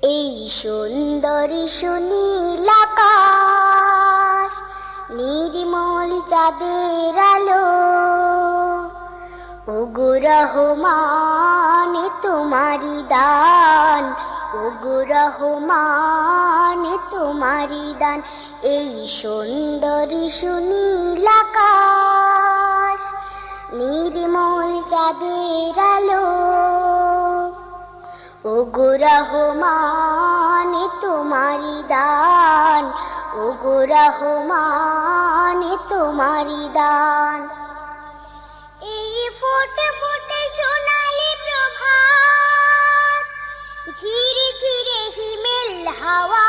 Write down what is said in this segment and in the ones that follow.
এই সুন্দর সুনীল আকাশ, নির্মল চাঁদের আলো, ওগো রহমান তোমারি দান, ওগো রহমান তোমারি দান। এই সুন্দর সুনীল আকাশ, নির্মল চাঁদের আলো, ওগো রহমান তোমারি দান, ওগো রহমান তোমারি দান। এই ফোটে ফোটে সোনালি প্রভাত, ঝিরে ঝিরে হিমেল হাওয়া,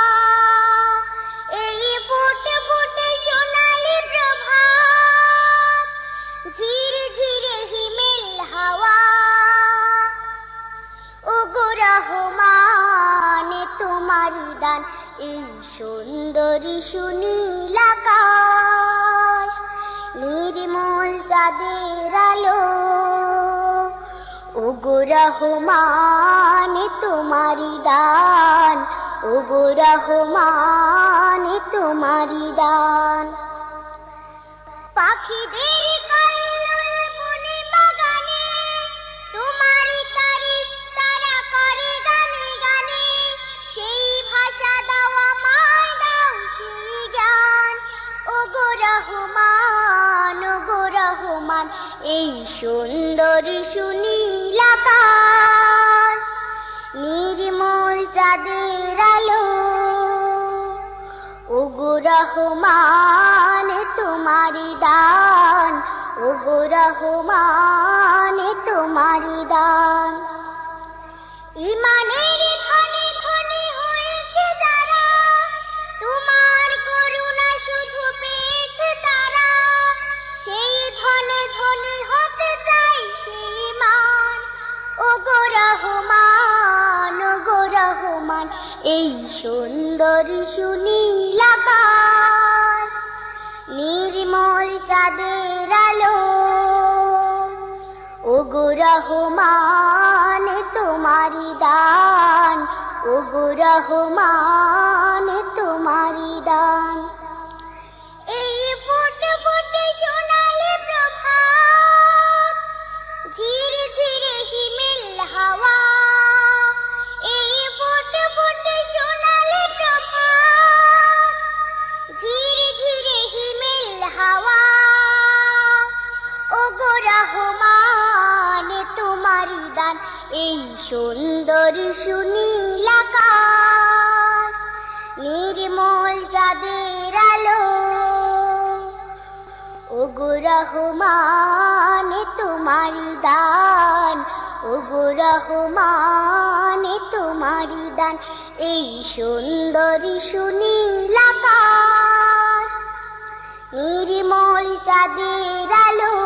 এই ফোটে ফোটে সোনালি প্রভাত, ঝিরে ঝিরে হিমেল হাওয়া, ওগো রহমান তোমারি দান। এই সুন্দর সুনীল আকাশ, নির্মল চাঁদের আলো, ওগো রহমান তোমারি দান, ওগো রহমান তোমারি দান। পাখিদের কল্লোল বনে বাগানে, তোমারি তারিফ তারা করে গানে গানে, সেই ভাষা দাও আমায়, দাও সেই জ্ঞান, ওগো রহমান, ওগো রহমান। এই সুন্দর সুনীল আকাশ, নির্মল চাঁদের আলো, ওগো রহমান তোমারি দান, ওগো রহমান তোমারি দান। ইমানের ধনে ধনে হয়েছে যারা, তোমার করুণা শুধু পেয়েছে তারা, সেই ধনে ধনে হতে চাই সেই মান, ওগো রহমান, ওগো রহমান। এই সুন্দর সুনীল আকাশ, নির্মল চাঁদের আলো, ওগো রহমান তোমারি দান, ওগো রহমান তোমারি দান। এই ফোটে ফোটে সোনালি প্রভাত, ঝিরে ঝিরে হিমেল হাওয়া, এই ফোটে ফোটে সোনালি প্রভাত, ঝিরে ঝিরে হিমেল হাওয়া, ওগো রহমান তোমারি দান। এই সুন্দর সুনীল আকাশ, নির্মল চাঁদের আলো, ওগো রহমান তোমারি দান, ওগো রহমান তোমারি দান। এই সুন্দর সুনীল আকাশ, নির্মল চাঁদের আলো,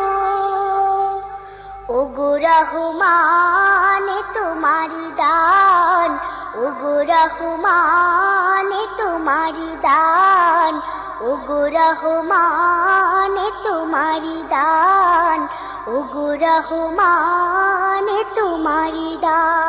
ওগো রহমান তোমারি দান, ওগো রহমান তোমারি দান, ওগো রহমান তোমারি দান, ওগো রহমান তোমারি দান।